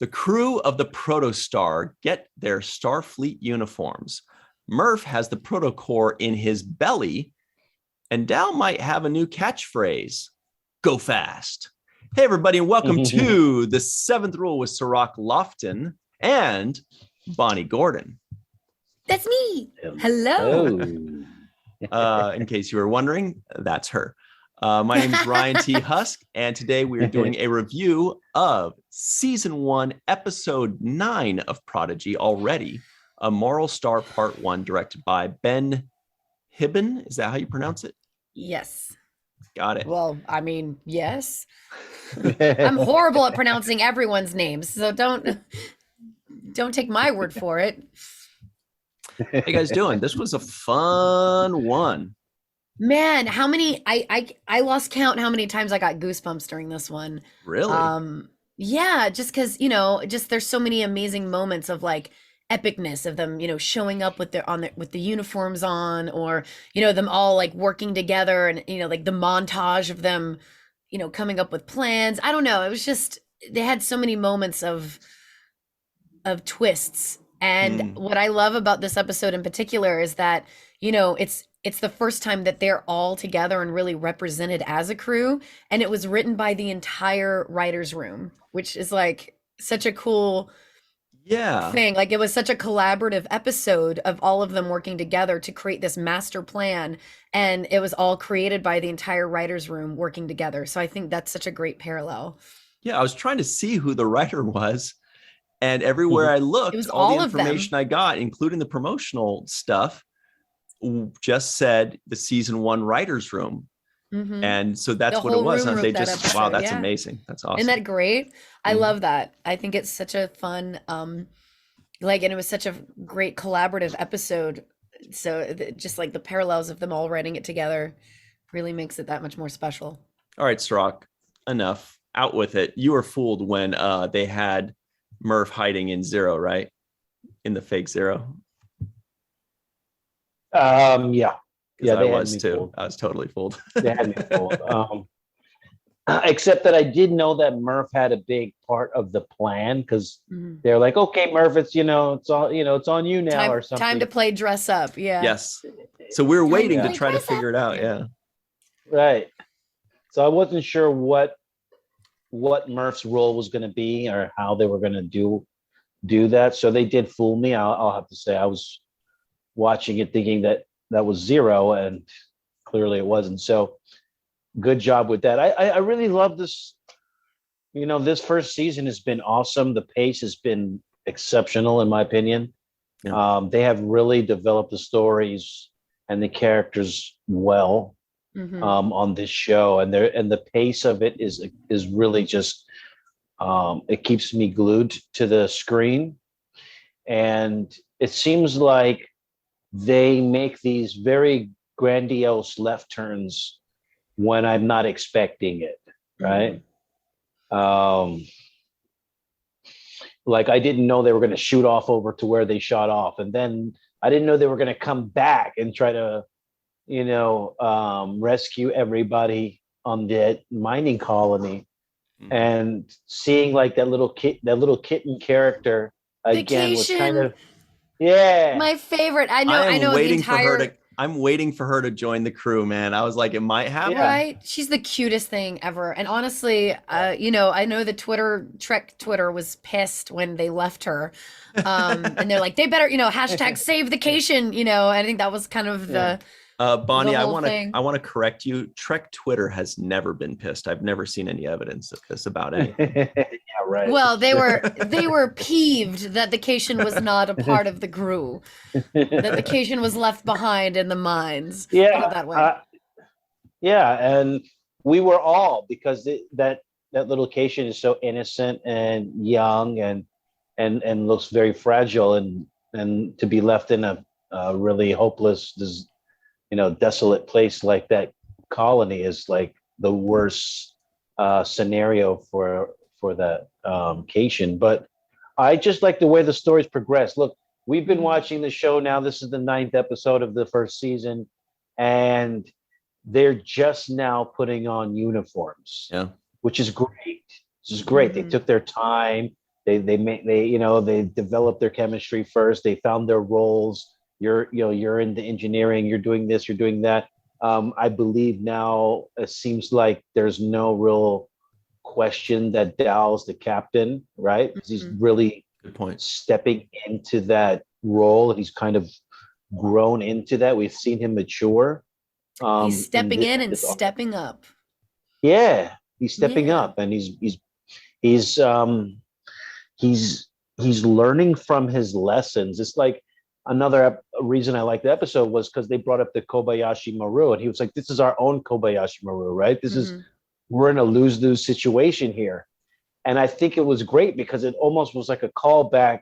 The crew of the Protostar get their Starfleet uniforms. Murph has the protocore in his belly, and Dal might have a new catchphrase: go fast. Hey, everybody, and welcome to The Seventh Rule with Cirroc, Lofton, and Bonnie Gordon. That's me. Hello. In case you were wondering, that's her. My name is Ryan T. Husk, and today we are doing a review of Season 1, Episode 9 of Prodigy already, A Moral Star Part 1, directed by Ben Hibben. Is that how you pronounce it? Yes. Got it. Well, I mean, yes. I'm horrible at pronouncing everyone's names, so don't take my word for it. How you guys doing? This was a fun one. Man, how many I lost count how many times I got goosebumps during this one. Really? Yeah, just because, just there's so many amazing moments of like epicness of them, showing up with with the uniforms on, or, them all like working together, and, like the montage of them, coming up with plans. I don't know. It was just, they had so many moments of twists. And what I love about this episode in particular is that, it's the first time that they're all together and really represented as a crew. And it was written by the entire writer's room, which is like such a cool thing. Like, it was such a collaborative episode of all of them working together to create this master plan. And it was all created by the entire writer's room working together. So I think that's such a great parallel. Yeah, I was trying to see who the writer was. And everywhere I looked, It was all the of them. information I got, including the promotional stuff, just said the Season 1 writer's room. And so that's what it was. And they just, episode, wow, that's amazing. That's awesome. Isn't that great? I love that. I think it's such a fun, and it was such a great collaborative episode. So just like the parallels of them all writing it together really makes it that much more special. All right, Stalk, enough. Out with it. You were fooled when they had Murph hiding in Zero, right? In the fake Zero. Yeah, I was too. Fooled. I was totally fooled. They had me fooled. Except that I did know that Murph had a big part of the plan, because they're like, "Okay, Murph, it's it's on you now," or something. Time to play dress up. Yeah. Yes. So we were waiting to try to figure it out. Yeah. Right. So I wasn't sure what Murph's role was going to be, or how they were going to do that. So they did fool me. I'll have to say, I was watching it thinking that was Zero, and clearly it wasn't. So good job with that. I really love this. This first season has been awesome. The pace has been exceptional, in my opinion. Yeah. They have really developed the stories and the characters well on this show, and the pace of it is really just it keeps me glued to the screen. And it seems like they make these very grandiose left turns when I'm not expecting it, right? Like, I didn't know they were going to shoot off over to where they shot off, and then I didn't know they were going to come back and try to, rescue everybody on that mining colony. And seeing like that little kitten character again was kind of my favorite. I know the entire. I'm waiting for her to join the crew, man. I was like, it might happen. Right? She's the cutest thing ever. And honestly, I know the Trek Twitter was pissed when they left her. And they're like, they better, hashtag save the cation, and I think that was kind of the Bonnie, I want to correct you. Trek Twitter has never been pissed. I've never seen any evidence of this about anything. Yeah, right. Well, they were peeved that the cation was not a part of the crew, that the cation was left behind in the mines. Yeah, that way. And we were all, because that little cation is so innocent and young and looks very fragile, and to be left in a really hopeless, desolate place like that colony is like the worst scenario for that cation. But I just like the way the stories progress. Look, we've been watching the show now. This is the 9th episode of the first season, and they're just now putting on uniforms, which is great. This is great. They took their time. They developed their chemistry first. They found their roles. You're in the engineering. You're doing this. You're doing that. I believe now it seems like there's no real question that Dow's the captain, right? He's really Good point. stepping into that role. He's kind of grown into that. We've seen him mature. He's stepping in and stepping up. Yeah, he's stepping Yeah. up, and he's learning from his lessons. It's like another reason I like the episode was because they brought up the Kobayashi Maru, and he was like, "This is our own Kobayashi Maru, right? This is we're in a lose-lose situation here." And I think it was great because it almost was like a callback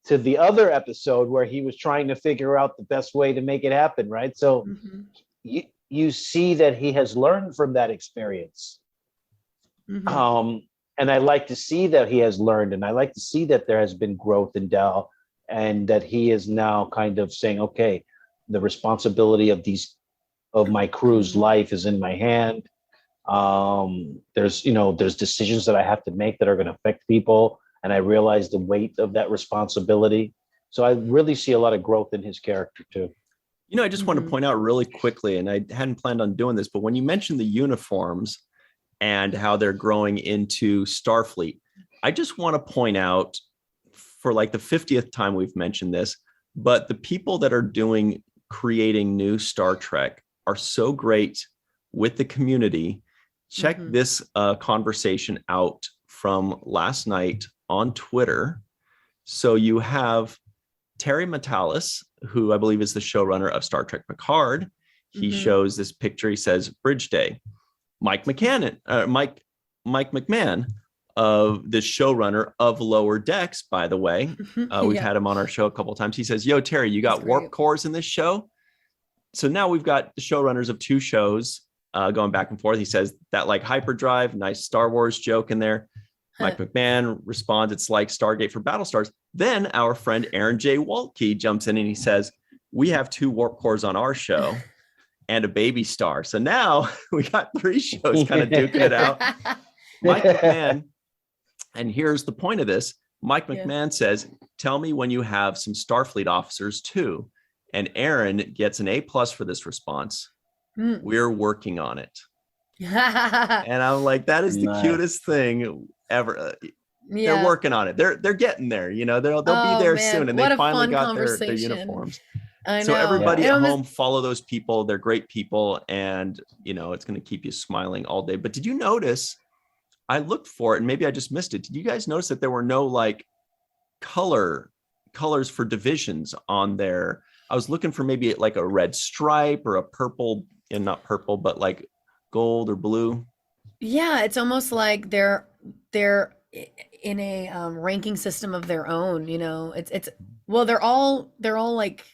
to the other episode where he was trying to figure out the best way to make it happen, right? So you see that he has learned from that experience. And I like to see that he has learned, and I like to see that there has been growth in Dow, and that he is now kind of saying, okay, the responsibility of my crew's life is in my hand. There's decisions that I have to make that are going to affect people, and I realize the weight of that responsibility. So I really see a lot of growth in his character too. I just want to point out really quickly, and I hadn't planned on doing this, but when you mentioned the uniforms and how they're growing into Starfleet, I just want to point out, for like the 50th time we've mentioned this, but the people that are creating new Star Trek are so great with the community. Check this conversation out from last night on Twitter. So you have Terry Matalas, who I believe is the showrunner of Star Trek Picard. He shows this picture. He says, Bridge Day. Mike McMahon, of the showrunner of Lower Decks, by the way. We've had him on our show a couple of times. He says, yo, Terry, you got warp cores in this show? So now we've got the showrunners of two shows going back and forth. He says that like hyperdrive, nice Star Wars joke in there. Mike McMahon responds, it's like Stargate for Battlestars. Then our friend Aaron J. Waltke jumps in and he says, we have 2 warp cores on our show and a baby star. So now we got 3 shows kind of duking it out. Mike McMahon, and here's the point of this. Mike McMahon says, tell me when you have some Starfleet officers too. And Aaron gets an A+ for this response. We're working on it. And I'm like, that is the cutest thing ever. They're working on it. They're getting there. They'll be there soon. And they finally got their uniforms. So everybody at home, follow those people. They're great people. And, it's going to keep you smiling all day. But did you notice, I looked for it and maybe I just missed it. Did you guys notice that there were no like colors for divisions on there? I was looking for maybe like a red stripe or a purple, and not purple, but like gold or blue. Yeah, it's almost like they're in a ranking system of their own. They're all like,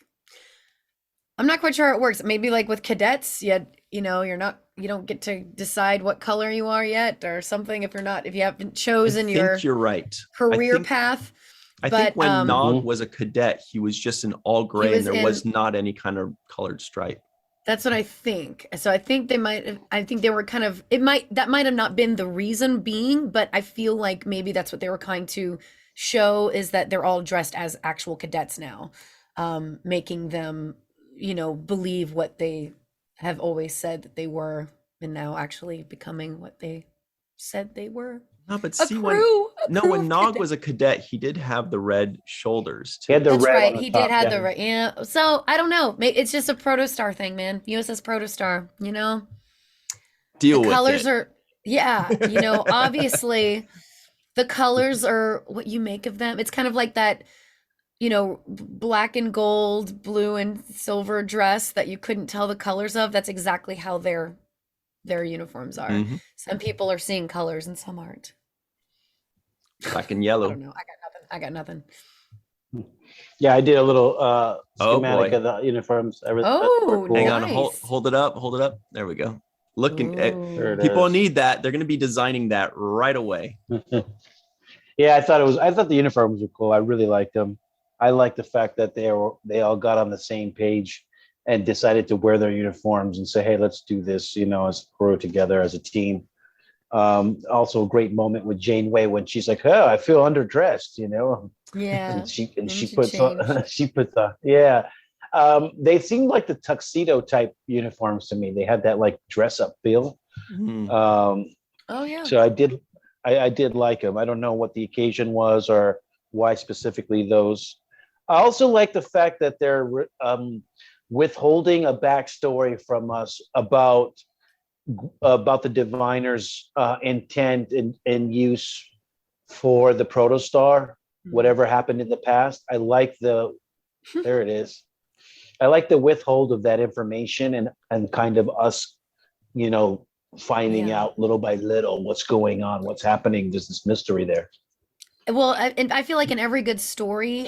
I'm not quite sure how it works. Maybe like with cadets, you don't get to decide what color you are yet or something if you haven't chosen you're right. career path. I think when Nog was a cadet, he was just in all gray and there was not any kind of colored stripe. That's what I think. So I think they were kind of, that might have not been the reason being, but I feel like maybe that's what they were trying to show, is that they're all dressed as actual cadets now, making them, believe what they have always said that they were, and now actually becoming what they said they were. No, but see, when Nog was a cadet, he did have the red shoulders too. He had the That's red right. on the He top, did have the red. Yeah. So I don't know. It's just a protostar thing, man. USS Protostar. Deal the with colors it. are. Yeah. Obviously, the colors are what you make of them. It's kind of like that. Black and gold, blue and silver dress that you couldn't tell the colors of. That's exactly how their uniforms are. Some people are seeing colors and some aren't. Black and yellow. I don't know. I got nothing. Yeah, I did a little schematic of the uniforms. Cool. Hang on, Nice. hold it up. There we go. Looking at Ooh. people need that. They're going to be designing that right away. Yeah, I thought the uniforms were cool. I really liked them. I like the fact that they all got on the same page and decided to wear their uniforms and say, hey, let's do this, as a crew together, as a team. Also a great moment with Janeway when she's like, "Oh, I feel underdressed," Yeah. and she she puts on changed. she puts on yeah. They seemed like the tuxedo type uniforms to me. They had that like dress up feel. Mhm. Oh yeah. So I did like them. I don't know what the occasion was or why specifically those. I also like the fact that they're withholding a backstory from us about the diviner's intent and use for the protostar, whatever happened in the past. I like there it is. I like the withhold of that information and kind of us, finding Yeah. out little by little what's going on, what's happening. There's this mystery there. Well, and I feel like in every good story,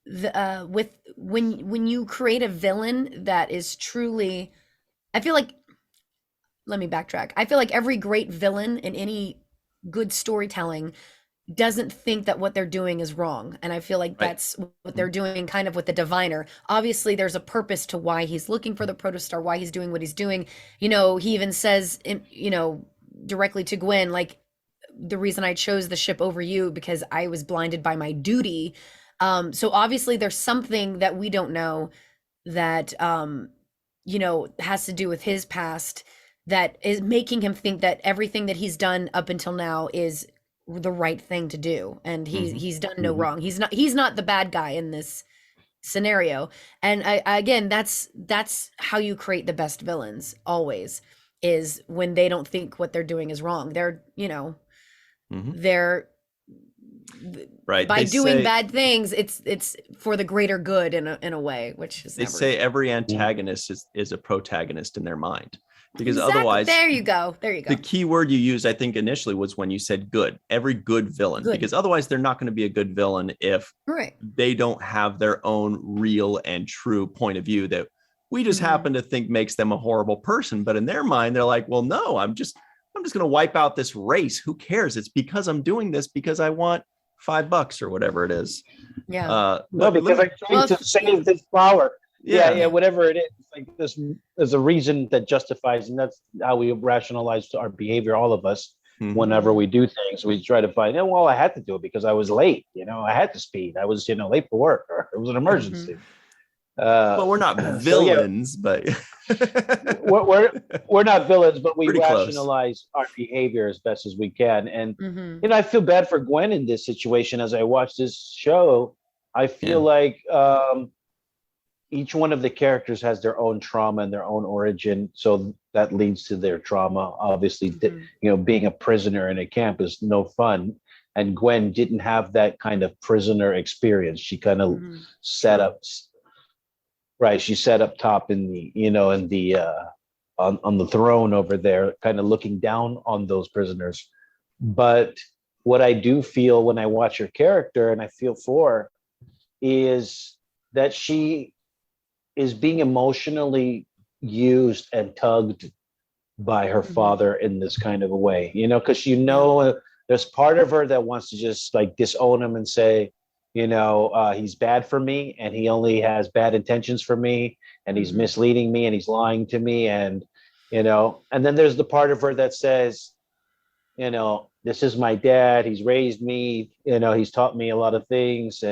with when you create a villain that is truly, I feel like, let me backtrack. I feel like every great villain in any good storytelling doesn't think that what they're doing is wrong. And I feel like Right. that's what they're doing kind of with the diviner. Obviously, there's a purpose to why he's looking for the protostar, why he's doing what he's doing. He even says, directly to Gwen, like, the reason I chose the ship over you because I was blinded by my duty. So obviously, there's something that we don't know that, has to do with his past that is making him think that everything that he's done up until now is the right thing to do, and he's done no Mhm. wrong. He's not the bad guy in this scenario. And again, that's how you create the best villains, always, is when they don't think what they're doing is wrong. Mhm. They're Right. by They doing say bad things, it's for the greater good in a way, which is they never say every Mhm. antagonist is a protagonist in their mind, because exactly. otherwise, There you go. the key word you used, I think, initially was when you said good. Every good villain, Good. because otherwise they're not going to be a good villain if Right. they don't have their own real and true point of view that we just happen to think makes them a horrible person. But in their mind, they're like, well, no, I'm just going to wipe out this race. Who cares? It's because I'm doing this because I want $5 or whatever it is. Yeah. No, because I'm trying to save this flower. Yeah, whatever it is. Like there's a reason that justifies, and that's how we rationalize our behavior, all of us. Mhm. Whenever we do things, we try to find, well, I had to do it because I was late. I had to speed. I was, late for work, or it was an emergency. Well, we're not villains, but we're not villains, but we Pretty close. rationalize our behavior as best as we can. And I feel bad for Gwen in this situation. As I watch this show, I feel like each one of the characters has their own trauma and their own origin, so that leads to their trauma. Obviously, being a prisoner in a camp is no fun, and Gwen didn't have that kind of prisoner experience. She kind of set up. Right, she sat up top in the, on the throne over there, kind of looking down on those prisoners. But what I do feel when I watch her character, and I feel for her, is that she is being emotionally used and tugged by her father in this kind of a way, because there's part of her that wants to just like disown him and say, he's bad for me and he only has bad intentions for me and he's misleading me and he's lying to me, and then there's the part of her that says, this is my dad, he's raised me, he's taught me a lot of things,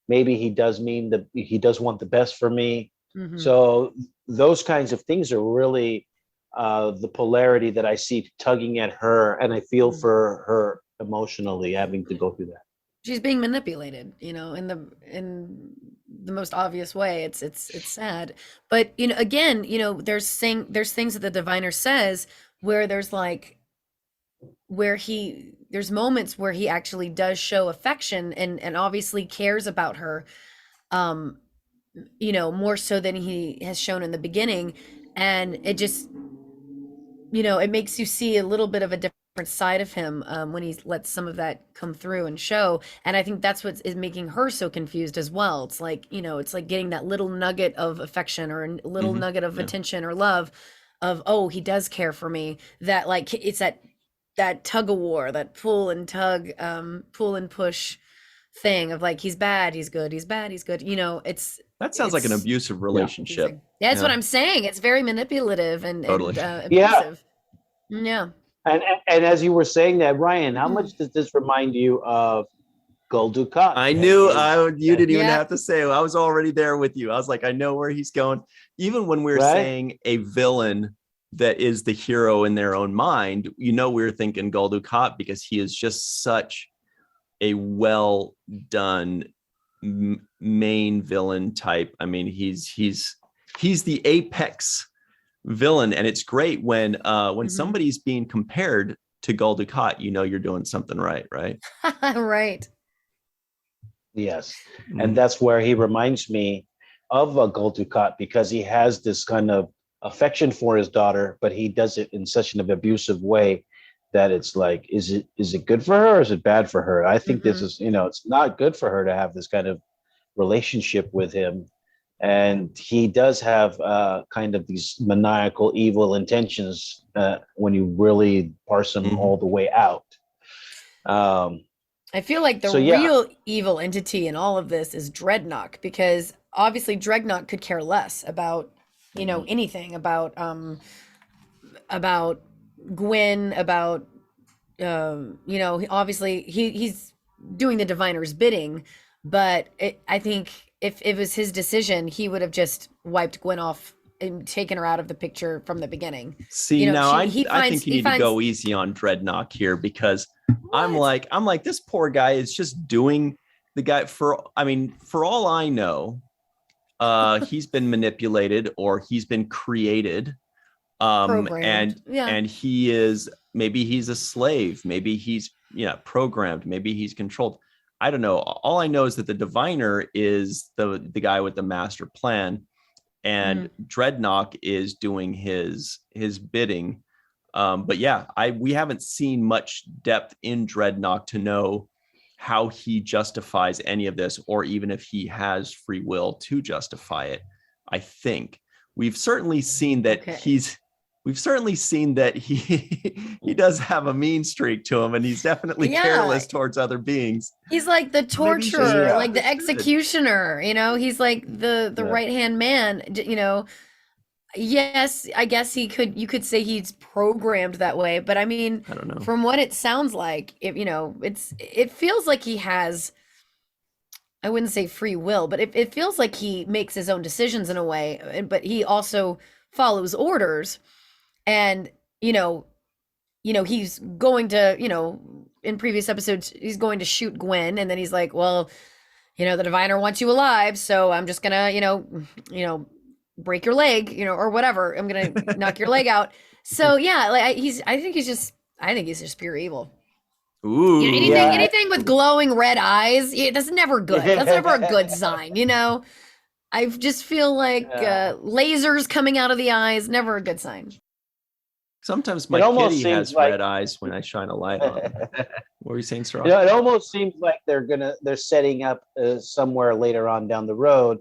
maybe he does want the best for me. So those kinds of things are really the polarity that I see tugging at her, and I feel for her emotionally having to go through that. She's being manipulated, in the most obvious way. It's sad. But, again, there's things that the diviner says where there's moments where he actually does show affection and obviously cares about her, more so than he has shown in the beginning. And it just, it makes you see a little bit of a different side of him when he lets some of that come through and show. And I think that's what is making her so confused as well. It's like, it's like getting that little nugget of affection or a little nugget of attention or love of, oh, he does care for me. That, like, it's that tug of war, that pull and tug, pull and push thing of like, he's bad, he's good, he's bad, he's good. That sounds like an abusive relationship. Yeah, that's what I'm saying. It's very manipulative and Totally. abusive. Yeah. And as you were saying that, Ryan, how much does this remind you of Gul Dukat? I knew you didn't even Yeah. have to say it. I was already there with you. I was like, I know where he's going. Even when we were Right? saying a villain that is the hero in their own mind, we were thinking Gul Dukat because he is just such a well done main villain type. I mean, he's the apex villain, and it's great when somebody's being compared to Gul Dukat, you're doing something right. Right. Yes. And that's where he reminds me of Gul Dukat, because he has this kind of affection for his daughter, but he does it in such an abusive way that it's like, is it good for her or is it bad for her? I think this is, it's not good for her to have this kind of relationship with him. And he does have kind of these maniacal evil intentions when you really parse him all the way out. I feel like the real evil entity in all of this is Dreadnought, because obviously Dreadnought could care less about, anything about Gwen, about, obviously he's doing the diviner's bidding, but I think if it was his decision, he would have just wiped Gwen off and taken her out of the picture from the beginning. See, I think you need to go easy on Dreadnought here, because I'm like, this poor guy is just doing the guy for all I know, he's been manipulated or he's been created. Programmed. And he is, maybe he's a slave, maybe he's programmed, maybe he's controlled. I don't know. All I know is that the diviner is the guy with the master plan, and Dreadnought is doing his bidding. But we haven't seen much depth in Dreadnought to know how he justifies any of this, or even if he has free will to justify it. I think we've certainly seen that he does have a mean streak to him, and he's definitely careless towards other beings. He's like the torturer, like the executioner, he's like the right-hand man, Yes, I guess you could say he's programmed that way, but I mean, I don't know. From what it sounds like, it feels like he has, I wouldn't say free will, but it feels like he makes his own decisions in a way, but he also follows orders. And, he's going to, in previous episodes, he's going to shoot Gwen. And then he's like, well, the diviner wants you alive. So I'm just going to, break your leg, or whatever. I'm going to knock your leg out. So yeah, like I think he's just pure evil. Ooh. Anything with glowing red eyes, that's never good. That's never a good sign, I just feel like lasers coming out of the eyes, never a good sign. Sometimes my kitty has red eyes when I shine a light on him. What were you saying, Cirroc? It almost seems like they're setting up somewhere later on down the road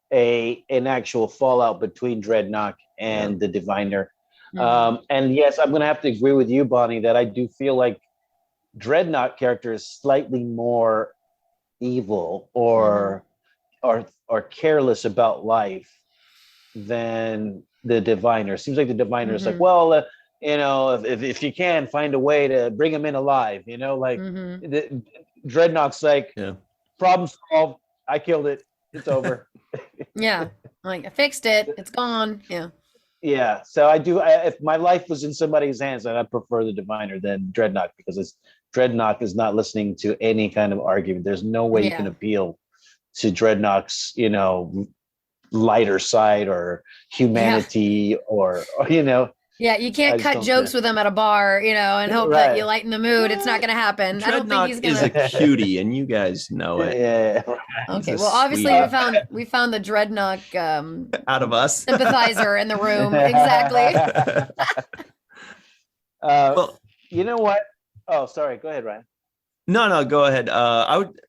an actual fallout between Dreadnought and the diviner. And yes, I'm going to have to agree with you, Bonnie, that I do feel like Dreadnought character is slightly more evil or careless about life than the diviner. Seems like the diviner is like, well, if you can find a way to bring him in alive, Dreadnought's like, problem solved. I killed it. It's over. Like I fixed it. It's gone. Yeah. So I do. If my life was in somebody's hands, I'd prefer the diviner than Dreadnought, because Dreadnought is not listening to any kind of argument. There's no way you can appeal to Dreadnought's, lighter side or humanity or. Yeah, you can't cut jokes with him at a bar, and hope that you lighten the mood. It's not going to happen. Dreadnought, I don't think he's going to. Is a cutie, and you guys know it. Yeah. Okay. Well, obviously we found the Dreadnought out of us sympathizer in the room. Exactly. Well, you know what? Oh, sorry. Go ahead, Ryan. No, go ahead. I would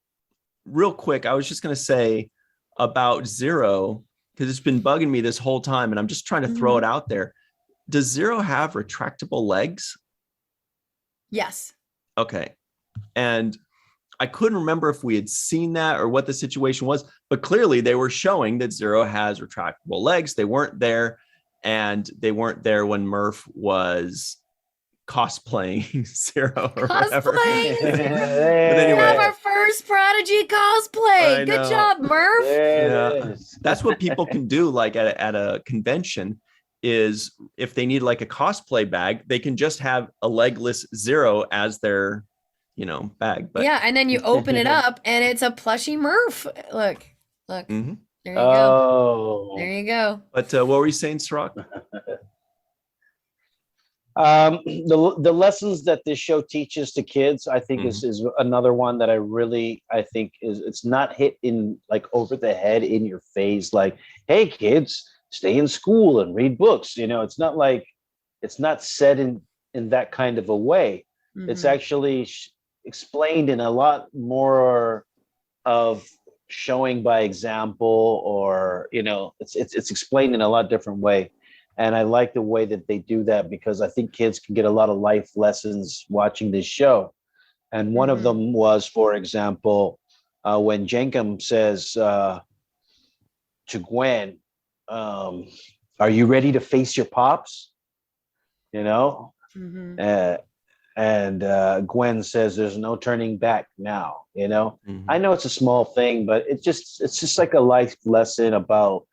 real quick. I was just going to say about Zero, because it's been bugging me this whole time, and I'm just trying to throw it out there. Does Zero have retractable legs? Yes. Okay. And I couldn't remember if we had seen that or what the situation was, but clearly they were showing that Zero has retractable legs. They weren't there, and they weren't there when Murph was cosplaying Zero or whatever. Cosplaying. But We anyway, have our first Prodigy cosplay. I Good know. job, Murph. There it Yeah. is. That's what people can do, like at a convention, is if they need like a cosplay bag, they can just have a legless Zero as their, bag. But Yeah, and then you open it up and it's a plushy Murph. Look. Mhm. There you go. Oh. There you go. But what were you saying, Cirroc? The lessons that this show teaches to kids, I think is another one that I think is, it's not hit in like over the head in your face, like, hey kids, stay in school and read books. It's not like, it's not said in that kind of a way. It's actually explained in a lot more of showing by example, or it's explained in a lot different way. And I like the way that they do that, because I think kids can get a lot of life lessons watching this show. And one of them was, for example, when Jensen says to Gwen, are you ready to face your pops? And Gwen says, there's no turning back now. I know it's a small thing, but it's just like a life lesson about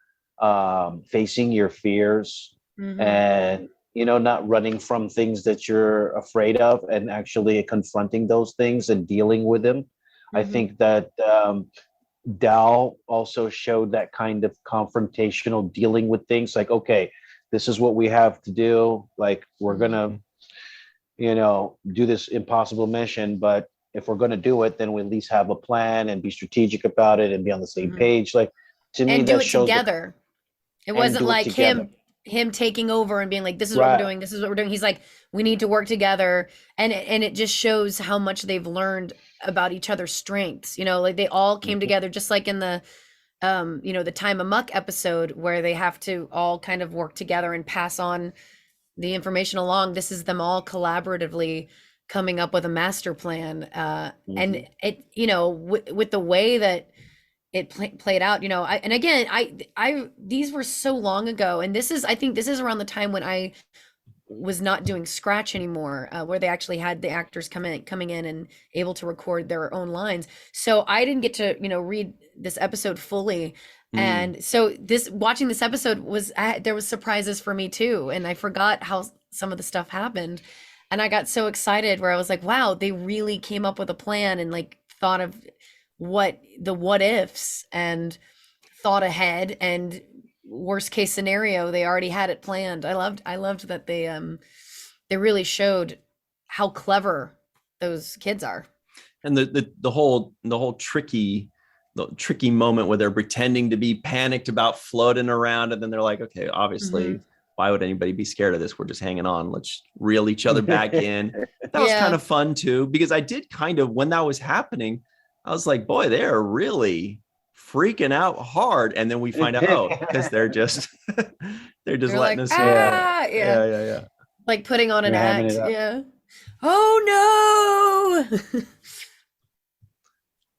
facing your fears, and not running from things that you're afraid of, and actually confronting those things and dealing with them. I think that Dal also showed that kind of confrontational dealing with things, like, okay, this is what we have to do, like, we're gonna do this impossible mission, but if we're going to do it, then we at least have a plan and be strategic about it and be on the same page. Like, to me, and do that it shows together. It and wasn't do it like together. him taking over and being like, this is what we're doing, this is what we're doing. He's like, we need to work together. And it just shows how much they've learned about each other's strengths. Like they all came together, just like in the the Time Amok episode, where they have to all kind of work together and pass on the information along. This is them all collaboratively coming up with a master plan. And it, with the way that it played out, and again, I these were so long ago, and I think this is around the time when I was not doing Scratch anymore, where they actually had the actors coming in and able to record their own lines. So I didn't get to, read this episode fully. And so watching this episode there was surprises for me too. And I forgot how some of the stuff happened. And I got so excited, where I was like, wow, they really came up with a plan and like thought of what ifs and thought ahead, and worst case scenario, they already had it planned. I loved that they really showed how clever those kids are. And the whole tricky moment where they're pretending to be panicked about floating around, and then they're like, okay, obviously, why would anybody be scared of this? We're just hanging on. Let's reel each other back in. That was kind of fun too, because I did kind of, when that was happening, I was like, boy, they're really freaking out hard. And then we find out, because they're just letting like, us yeah. Like putting on an act. Yeah. Oh no.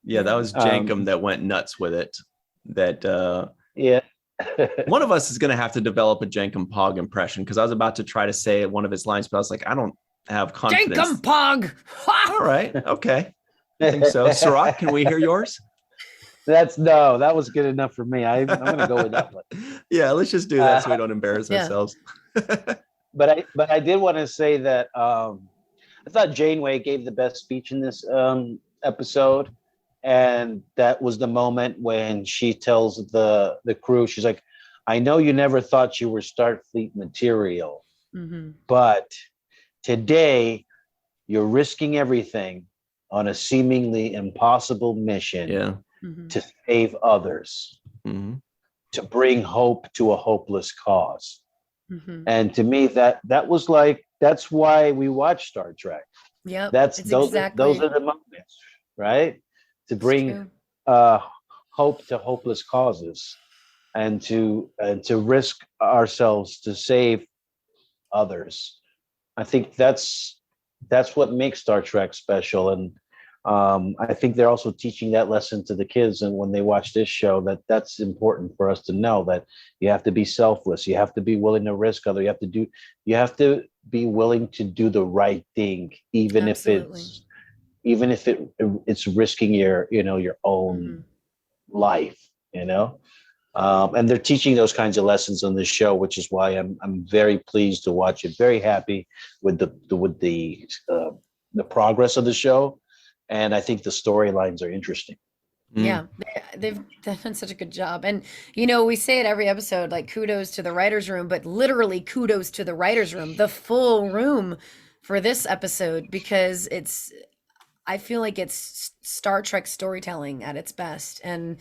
Yeah, that was Jankum that went nuts with it. That yeah. One of us is going to have to develop a Jankum Pog impression, because I was about to try to say one of his lines, but I was like, I don't have confidence. Jankum Pog. All right. Okay. I think so. Cirroc, can we hear yours? That was good enough for me. I'm going to go with that one. Yeah, let's just do that so we don't embarrass ourselves. But I did want to say that I thought Janeway gave the best speech in this episode. And that was the moment when she tells the crew, she's like, I know you never thought you were Starfleet material, but today you're risking everything on a seemingly impossible mission to save others, to bring hope to a hopeless cause. And to me, that was like, that's why we watch Star Trek. Yeah, those are the moments, right? To bring hope to hopeless causes, and to risk ourselves to save others. I think that's what makes Star Trek special. And I think they're also teaching that lesson to the kids, and when they watch this show, that's important for us to know, that you have to be selfless, you have to be willing to risk other, you have to be willing to do the right thing, even Absolutely. if it's risking your your own life, and they're teaching those kinds of lessons on this show, which is why I'm very pleased to watch it. Very happy with the progress of the show, and I think the storylines are interesting. Yeah, they've done such a good job. And, we say it every episode, like kudos to the writer's room, but literally kudos to the writer's room, the full room for this episode, because I feel like it's Star Trek storytelling at its best. And,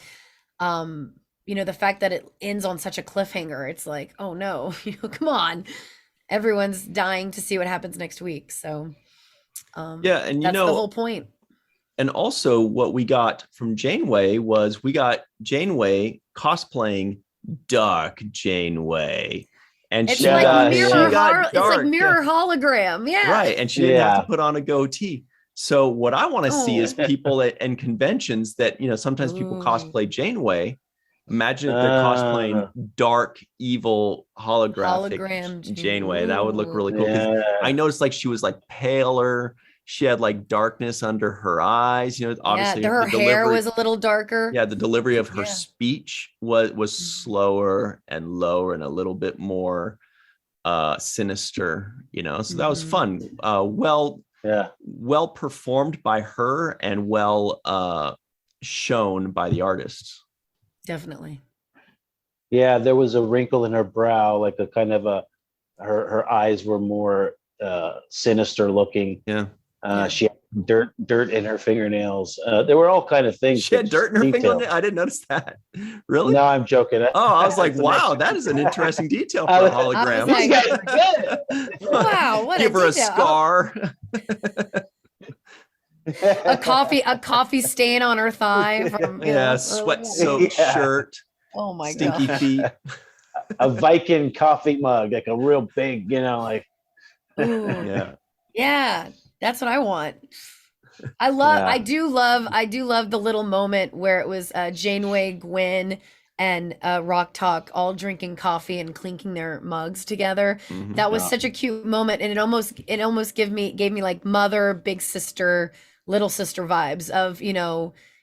the fact that it ends on such a cliffhanger, it's like, oh no, come on. Everyone's dying to see what happens next week. So, yeah, and that's the whole point. And also what we got from Janeway was we got Janeway cosplaying Dark Janeway. And it's she like got, mirror, she got it's like mirror hologram. Yeah. Right. And she didn't have to put on a goatee. So what I want to see is people and conventions that, sometimes people cosplay Janeway. Imagine if they're cosplaying dark, evil, holographic Janeway. That would look really cool. Because I noticed like she was like paler. She had like darkness under her eyes. Obviously her hair was a little darker. Yeah, the delivery of her speech was slower and lower and a little bit more sinister. So that was fun. Well performed by her and well shown by the artists. Definitely. Yeah, there was a wrinkle in her brow, like a kind of her eyes were more sinister looking. Yeah. She had dirt in her fingernails. There were all kind of things. She had dirt in her fingernails? I didn't notice that. Really? No, I'm joking. I was like, wow, that is an interesting detail for a hologram. These guys are good. Wow, what Give her a scar. a coffee stain on her thigh from sweat-soaked shirt. Oh my stinky god. feet. A Viking coffee mug, like a real big, like. Ooh. Yeah. That's what I want. I do love the little moment where it was Janeway, Gwen, and Rock Talk all drinking coffee and clinking their mugs together. That was such a cute moment, and it almost gave me like mother, big sister, little sister vibes of,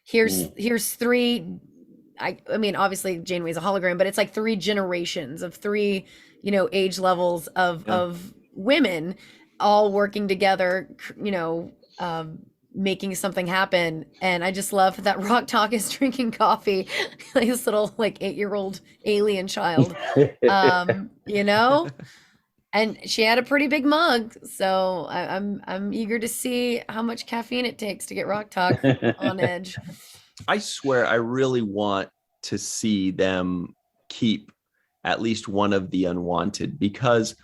here's three. I mean, obviously Janeway's a hologram, but it's like three generations of three, age levels of women all working together, making something happen. And I just love that Rock Talk is drinking coffee like this little like 8-year-old alien child. And she had a pretty big mug, so I'm eager to see how much caffeine it takes to get Rock Talk on edge. I swear I really want to see them keep at least one of the unwanted, because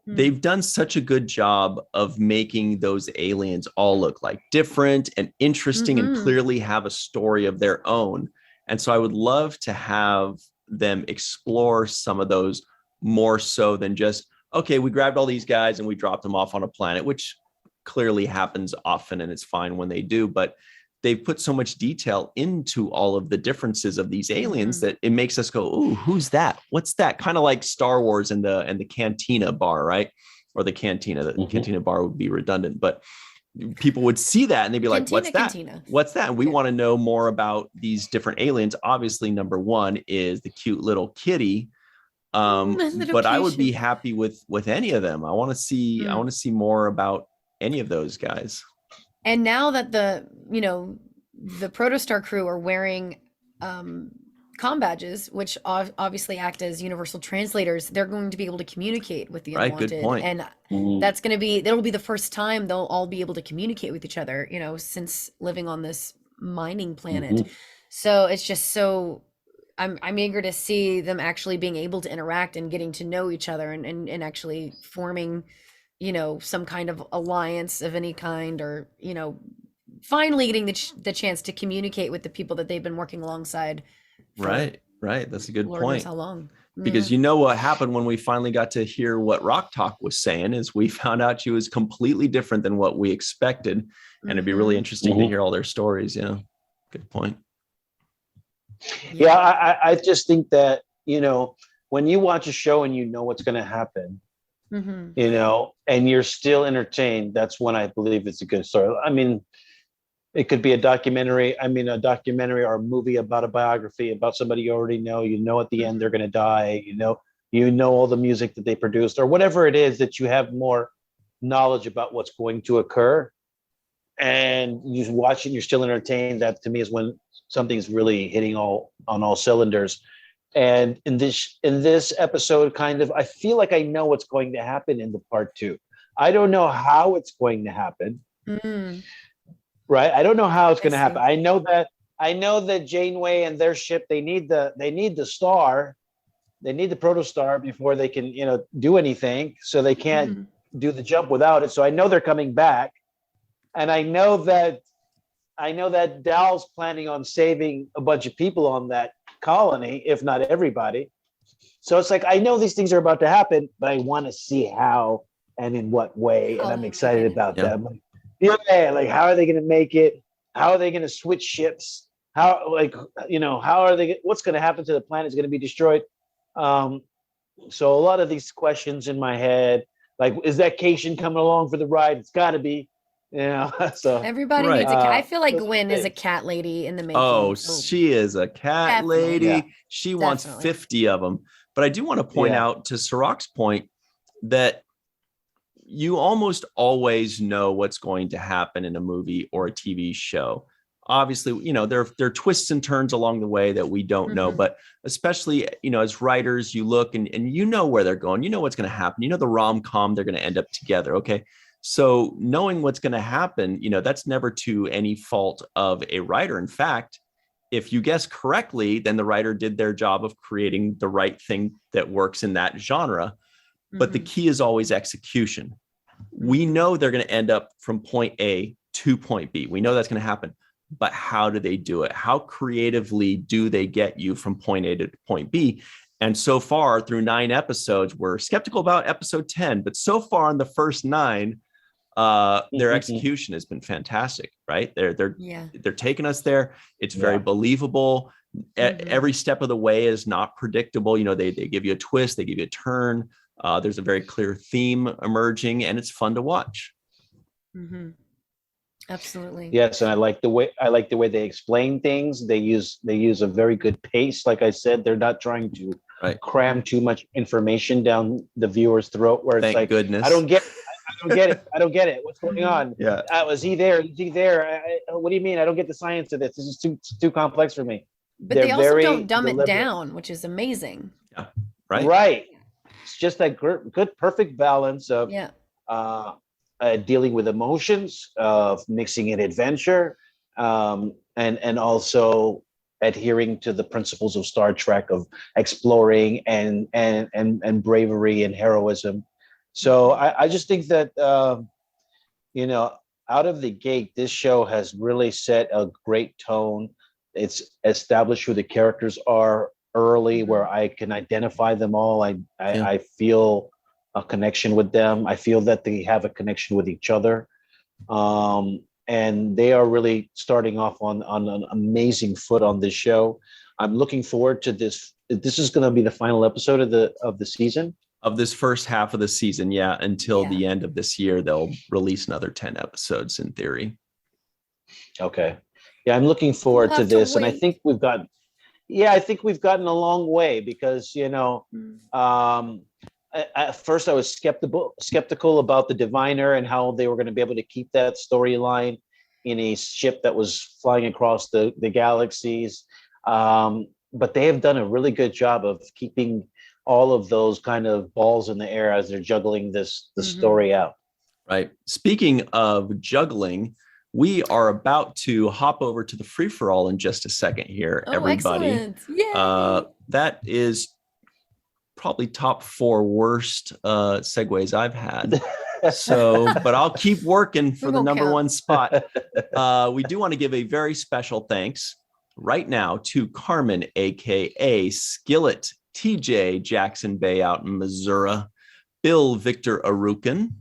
they've done such a good job of making those aliens all look like different and interesting and clearly have a story of their own. And so I would love to have them explore some of those more so than just, okay, we grabbed all these guys and we dropped them off on a planet, which clearly happens often and it's fine when they do. But they've put so much detail into all of the differences of these aliens that it makes us go, ooh, who's that? What's that? Kind of like Star Wars and the Cantina bar, right? Or the Cantina. The Cantina bar would be redundant, but people would see that and they'd be like, what's that? Cantina. What's that? And we want to know more about these different aliens. Obviously, number one is the cute little kitty. But I would be happy with any of them. I want to see more about any of those guys. And now that the Protostar crew are wearing comm badges, which obviously act as universal translators, they're going to be able to communicate with the unwanted. Good point. And that'll be the first time they'll all be able to communicate with each other, since living on this mining planet. So it's just so I'm eager to see them actually being able to interact and getting to know each other and actually forming some kind of alliance of any kind, or finally getting the chance to communicate with the people that they've been working alongside for right that's a good Lord point. knows how long. Because what happened when we finally got to hear what Rock Talk was saying is we found out she was completely different than what we expected, and it'd be really interesting to hear all their stories. Good point. I just think that when you watch a show and you know what's going to happen, you know, and you're still entertained, that's when I believe it's a good story. I mean, it could be a documentary. I mean, a documentary or a movie about a biography about somebody you already know. You know, at the end they're going to die. You know all the music that they produced or whatever it is that you have more knowledge about what's going to occur, and you watch it and you're still entertained. That to me is when something's really hitting on all cylinders. And in this episode, kind of, I feel like I know what's going to happen in the part 2. I don't know how it's going to happen. Right? I don't know how it's going to happen. I know that Janeway and their ship, they need the star. They need the protostar before they can, you know, do anything. So they can't do the jump without it. So I know they're coming back. And I know that Dal's planning on saving a bunch of people on that colony, if not everybody. So it's like, I know these things are about to happen, but I want to see how and in what way. And I'm excited about them. Yeah, like how are they going to make it? How are they going to switch ships? How, like, you know, what's going to happen to the planet? Is going to be destroyed? So a lot of these questions in my head, like, is that Cation coming along for the ride? It's got to be. Yeah, so everybody needs a cat. I feel like Gwen is a cat lady in the making. Oh, she is a cat lady. Yeah. She wants 50 of them. But I do want to point out to Cirroc's point that you almost always know what's going to happen in a movie or a TV show. Obviously, you know, there are twists and turns along the way that we don't know, but especially, you know, as writers, you look and you know where they're going, you know what's going to happen, you know, the rom-com, they're going to end up together. Okay. So knowing what's going to happen, you know, that's never to any fault of a writer. In fact, if you guess correctly, then the writer did their job of creating the right thing that works in that genre. But the key is always execution. We know they're going to end up from point A to point B. We know that's going to happen. But how do they do it? How creatively do they get you from point A to point B? And so far through 9 episodes, we're skeptical about episode 10, but so far in the first 9, their execution has been fantastic, right? They're taking us there. It's very believable. Every step of the way is not predictable. You know, they give you a twist, they give you a turn. There's a very clear theme emerging, and it's fun to watch. Absolutely. Yes, and I like the way they explain things. They use a very good pace. Like I said, they're not trying to cram too much information down the viewer's throat. Where it's like, goodness. I don't get it. What's going on? Yeah. Was he there? Is he there? What do you mean? I don't get the science of this. This is too complex for me. But they also don't dumb it down, which is amazing. Yeah. Right. Right. It's just that good, perfect balance of dealing with emotions, of mixing in adventure, and also adhering to the principles of Star Trek of exploring and bravery and heroism. So I just think that you know, out of the gate, this show has really set a great tone. It's established who the characters are early, where I can identify them all. I feel a connection with them. I feel that they have a connection with each other. And they are really starting off on an amazing foot on this show. I'm looking forward to this. This is going to be the final episode of the season. Of this first half of the season, until the end of this year, they'll release another 10 episodes in theory. Okay. Yeah, I'm looking forward to this. And I think we've gotten a long way because, you know, at first I was skeptical about the Diviner and how they were going to be able to keep that storyline in a ship that was flying across the galaxies. But they have done a really good job of keeping all of those kind of balls in the air as they're juggling the story out. Right. Speaking of juggling, we are about to hop over to the free-for-all in just a second here, everybody. That is probably top 4 worst segues I've had. So, but I'll keep working for the number 1 spot. We do want to give a very special thanks right now to Carmen, aka Skillet, TJ Jackson-Bey out in Missouri, Bill Victor Arucan,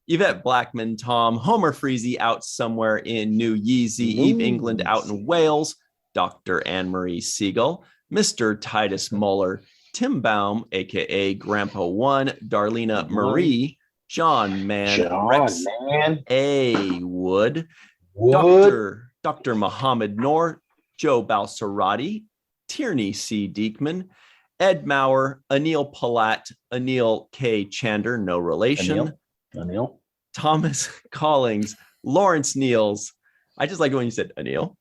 Yvette Blackmon, Tom, Homer Freezy out somewhere in New Yeezy, Eve, England out in Wales, Dr. Anne-Marie Segal, Mr. Titus Mohler, Tim Baum, aka Grandpa One, Darlena Marie, John Mann, Rex A. Wood, Dr. Mohamed Noor, Joe Balsarotti, Tierney C. Dieckmann, Ed Mower, Anil Polat, Anil K. Chander, no relation, Anil. Thomas Collings, Lawrence Neals. I just like when you said Anil,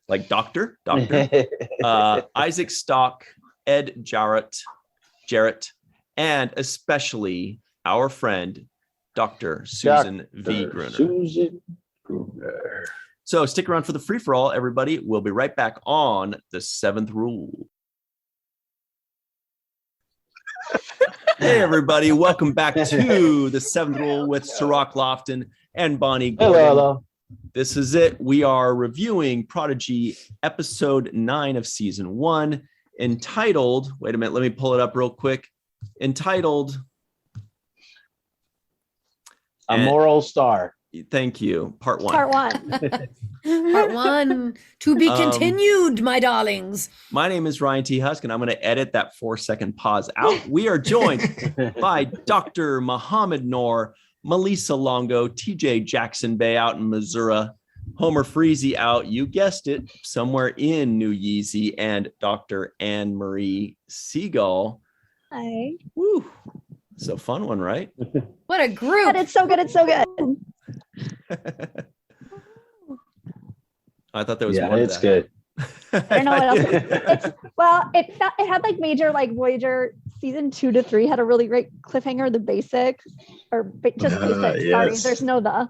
like doctor, Isaac Stalk, Ed Jarot, and especially our friend, Dr. Susan V. Gruner. So stick around for the free-for-all, everybody. We'll be right back on the 7th rule. Hey, everybody. Welcome back to the 7th rule with Cirroc, Lofton, and Bonnie Gordon. Hello. This is it. We are reviewing Prodigy episode 9 of season 1, entitled, wait a minute, let me pull it up real quick. Entitled A Moral Star. Thank you. Part 1. Part 1. Part 1 to be continued, my darlings. My name is Ryan T. Husk, and I'm going to edit that 4-second pause out. We are joined by Dr. Mohamed Noor, Melissa Longo, TJ Jackson-Bey out in Missouri, Homer Freezy out, you guessed it, somewhere in New Yeezy, and Dr. Marie Segal. Hi. Woo. It's a fun one, right? What a group. But it's so good. It's so good. I thought there was Yeah, more. it's good. I don't know what else. It had like major, like Voyager season 2 to 3 had a really great cliffhanger. The basic, just basic. Yes. Sorry, there's no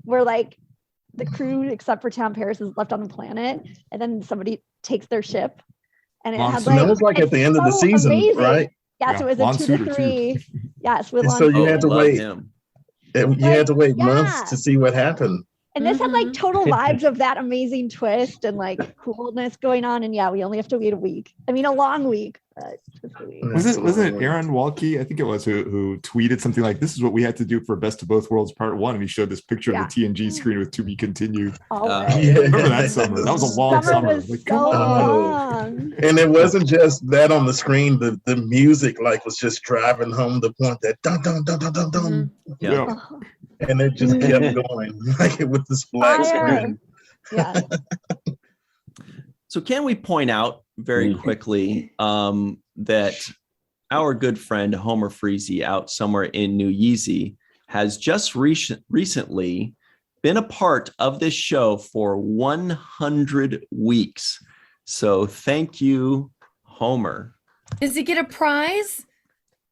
where like the crew except for Tom Paris is left on the planet, and then somebody takes their ship, and it had that was like at the end of the season, amazing. right? Yes, it was a 2 to 3. Yes, with And so you had to wait. Him. You had to wait months to see what happened. And this had like total vibes of that amazing twist and like coolness going on. And yeah, we only have to wait a week. I mean, a long week. But just a week. Wasn't it Aaron Walke? I think it was who tweeted something like, "This is what we had to do for Best of Both Worlds Part 1," and he showed this picture of the TNG screen with "To Be Continued." Remember that summer? That was a long summer. Was Like, so long. And it wasn't just that on the screen. The music like was just driving home the point that dun dun dun dun dun dun. Yeah. And it just kept going like with this black screen. Yeah. So can we point out very quickly that our good friend Homer Freezy out somewhere in New Yeezy has just recently been a part of this show for 100 weeks. So thank you, Homer. Does he get a prize?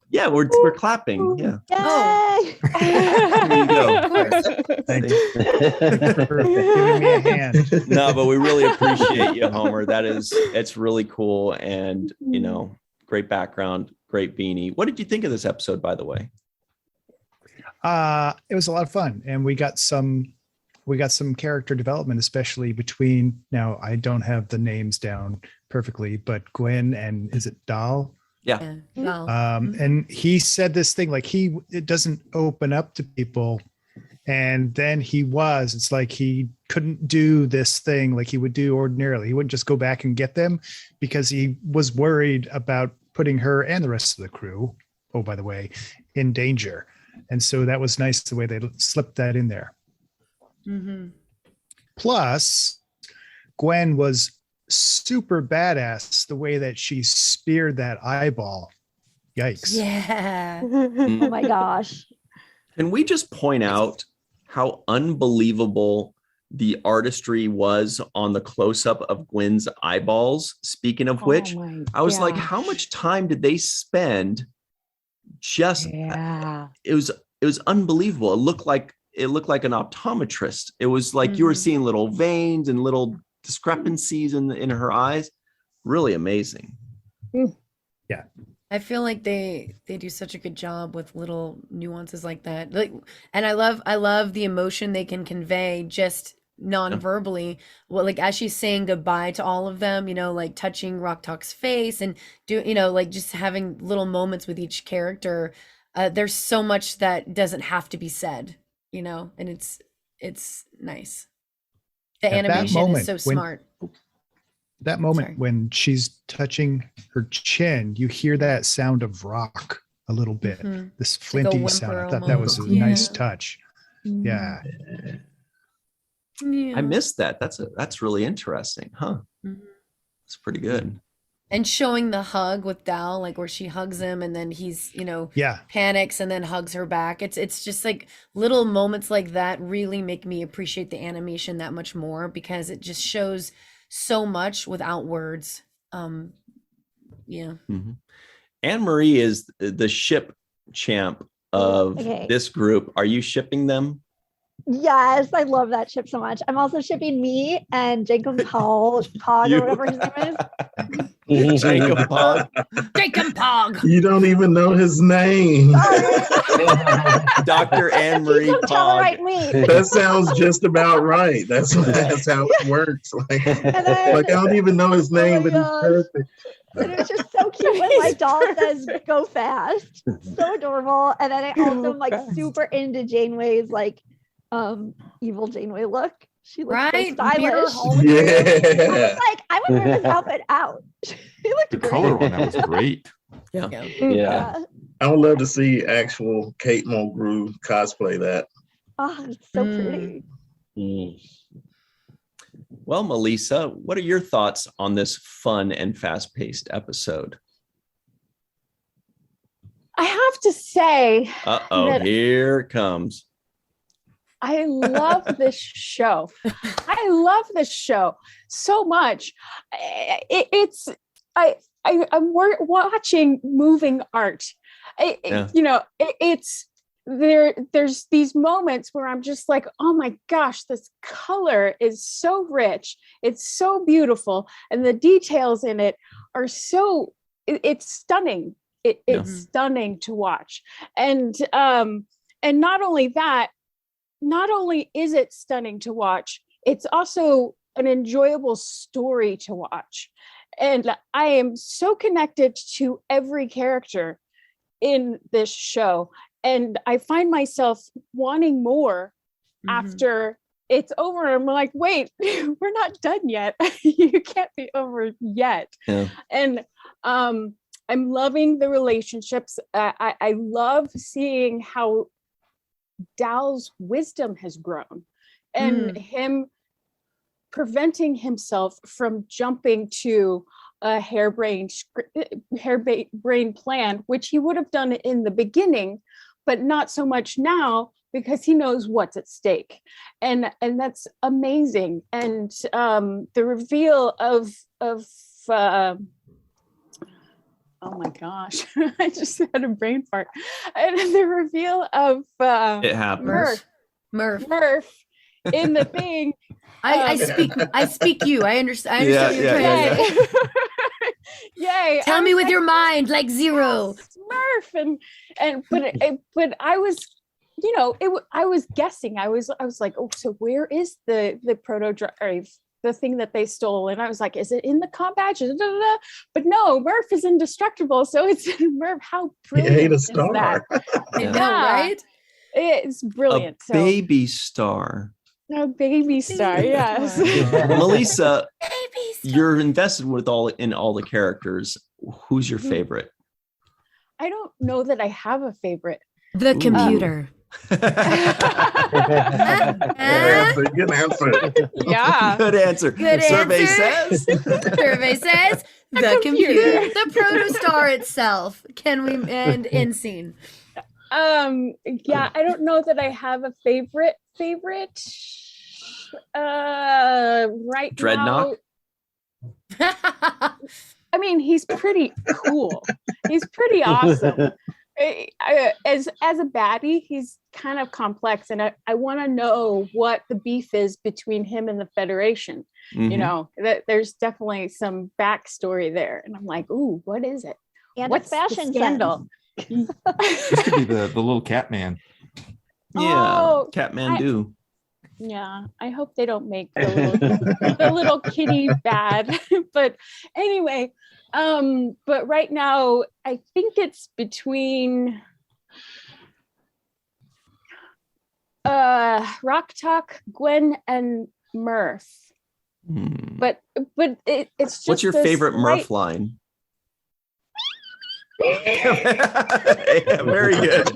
Yeah, we're clapping. Yeah. Yay! There you go. Of course. Thanks for giving me a hand. No, but we really appreciate you, Homer. It's really cool, and great background, great beanie. What did you think of this episode, by the way? It was a lot of fun, and we got some character development, especially between, now I don't have the names down perfectly, but Gwen and is it Dahl? Yeah. Well, And he said this thing like it doesn't open up to people, and then it's like he couldn't do this thing like he would do ordinarily. He wouldn't just go back and get them because he was worried about putting her and the rest of the crew, oh by the way, in danger. And so that was nice the way they slipped that in there. Plus, Gwen was super badass the way that she speared that eyeball. Yikes. yeah. Oh my gosh. Can we just point out how unbelievable the artistry was on the close-up of Gwen's eyeballs? Speaking of which, I was like, how much time did they spend just it was unbelievable. It looked like an optometrist. It was like you were seeing little veins and little discrepancies in her eyes. Really amazing. Yeah. I feel like they do such a good job with little nuances like that. Like, and I love the emotion they can convey just non-verbally. Well, like as she's saying goodbye to all of them, like touching Rock Talk's face and like just having little moments with each character. There's so much that doesn't have to be said, and it's nice. The animation is so smart. That moment Sorry. when she's touching her chin, you hear that sound of rock a little bit. Mhm. This Like a flinty sound. I whimper thought that was a almost. nice Yeah. touch. Yeah. Yeah. I missed that. That's really interesting, huh? Mhm. It's pretty good. And showing the hug with Dal, like where she hugs him and then he's, Yeah. panics and then hugs her back. It's just like little moments like that really make me appreciate the animation that much more because it just shows so much without words. Yeah. Mhm. Anne Marie is the ship champ of Okay. this group. Are you shipping them? Yes, I love that ship so much. I'm also shipping me and Jacob Pog You- or whatever his name is. Jacob Pog. Jacob Pog. You don't even know his name. Dr. Anne Marie Don't tell her Pog. right me. That sounds just about right. That's how it works. Like I don't even know his name, my but he's gosh. perfect. And it's just so cute when my doll says "go fast." So adorable. And then I also am like super into Janeway's like evil Janeway look. She looks Right? so Mirror stylish. hologram. I was Yeah. like, I would wear this outfit out. She looked The great. color on that was great. Yeah. Yeah. I would love to see actual Kate Mulgrew cosplay that. Oh, it's so pretty. Mm. Well, Melissa, what are your thoughts on this fun and fast-paced episode? I have to say, Uh-oh, That- here it comes. I love this show. I love this show so much. I'm watching moving art. Yeah. It's there's these moments where I'm just like, oh my gosh, this color is so rich. It's so beautiful. And the details in it are so, it's stunning. It's stunning to watch. And not only that, not only is it stunning to watch, it's also an enjoyable story to watch. And I am so connected to every character in this show. And I find myself wanting more after it's over. I'm like, wait, we're not done yet. You can't be over yet. Yeah. And I'm loving the relationships. I love seeing how Dal's wisdom has grown and him preventing himself from jumping to a harebrained plan, which he would have done in the beginning, but not so much now because he knows what's at stake. And that's amazing. And the reveal of oh my gosh, I just had a brain fart. And the reveal of It happens. Murph. in the thing. I speak you. I understand. I understand what you're trying to say. Yay. Tell me with your mind, like Zero. Smurf but I was, I was guessing. I was like, oh, so where is the proto drive, the thing that they stole? And I was like, is it in the comp badge? But no, Murph is indestructible. So it's Murph. How brilliant He ate a is star. that? I know, right? It's brilliant. A baby star. A baby star, yes. Melissa, Baby star. you're invested in all the characters. Who's your favorite? I don't know that I have a favorite. The computer. Good answer. Good answer. Yeah. Good answer. Good Survey answer. says. Survey says the computer, the protostar itself. Can we end scene? Yeah, I don't know that I have a favorite. Right Dreadnought? now. I mean, he's pretty cool. He's pretty awesome. As a baddie, he's kind of complex, and I want to know what the beef is between him and the Federation. Mhm. That there's definitely some backstory there, and I'm like, ooh, what is it? And What's a fashion the scandal? This could be the little cat man. Yeah. Oh, Catmandu. Yeah, I hope they don't make the little kitty bad. But anyway, but right now I think it's between Rock Talk, Gwen, and Murph. But it's just What's your this favorite Murph right- line? Yeah, very good.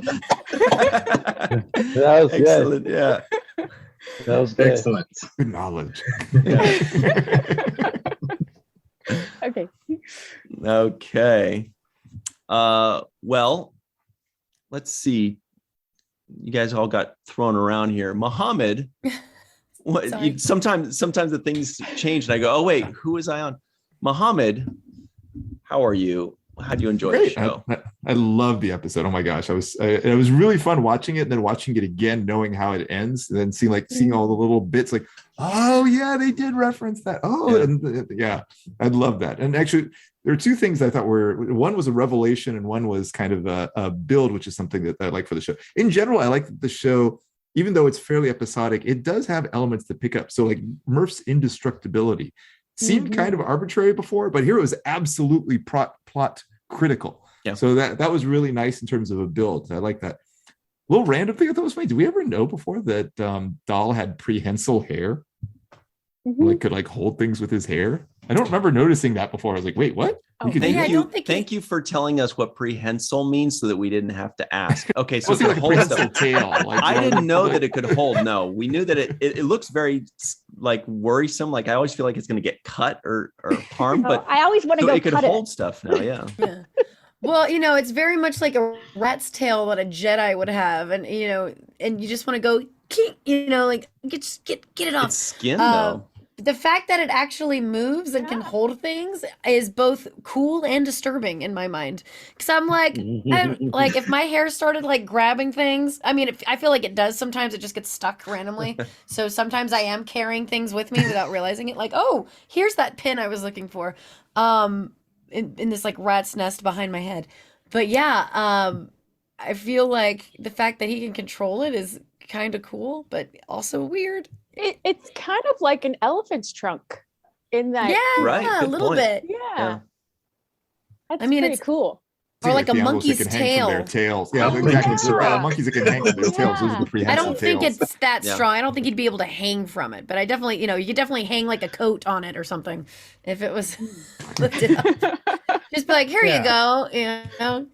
That was good. Excellent. Yeah. That was good. Excellent. Good knowledge. Okay. Okay. Well, let's see. You guys all got thrown around here. Mohamed, Sorry. sometimes the things change and I go, oh wait, who was I on? Mohamed, how are you? How do you enjoy the Great. show? I love the episode. Oh my gosh, it was really fun watching it, and then watching it again, knowing how it ends, and then seeing all the little bits, like, oh yeah, they did reference that. Oh, Yeah. and yeah, I love that. And actually, there are two things I thought one was a revelation, and one was kind of a build, which is something that I like for the show. In general, I like that the show, even though it's fairly episodic, it does have elements to pick up. So like Murph's indestructibility seemed kind of arbitrary before, but here it was absolutely plot critical. Yeah. So that was really nice in terms of a build. I like that. Little random thing I thought was funny. Did we ever know before that Dahl had prehensile hair? Like could like hold things with his hair? I don't remember noticing that before. I was like, wait, what? Oh, You could do yeah, that? I don't think Thank you for telling us what prehensile means so that we didn't have to ask. Okay, so Well, it could like a hold prehensile stuff. tail. Like, I you know, didn't know like- that it could hold. No, we knew that it looks very like worrisome. Like I always feel like it's going to get cut or harmed, Oh, but I always want to so go it could cut hold it. stuff now. Yeah. Yeah. Well, it's very much like a rat's tail that a Jedi would have, and and you just want to go, like get it off. It's skin Uh, though. The fact that it actually moves and can hold things is both cool and disturbing in my mind. Because I'm like, if my hair started like grabbing things, I mean, I feel like it does sometimes. It just gets stuck randomly. So sometimes I am carrying things with me without realizing it. Like, oh, here's that pin I was looking for, in this like rat's nest behind my head. But yeah, I feel like the fact that he can control it is kind of cool, but also weird. It's kind of like an elephant's trunk in that. Yeah, Right, a good little point. bit. Yeah. That's I mean, pretty it's- cool. Or like a the animals that monkey's can hang from their tail. tails. Yeah, Oh, exactly. So, yeah. monkeys that can hang from their tails. Those are the Yeah. prehensile I don't think tails. it's that Yeah. strong. I don't think you'd be able to hang from it, but I definitely, you could definitely hang like a coat on it or something if it was lifted up. Just be like, here you go, kind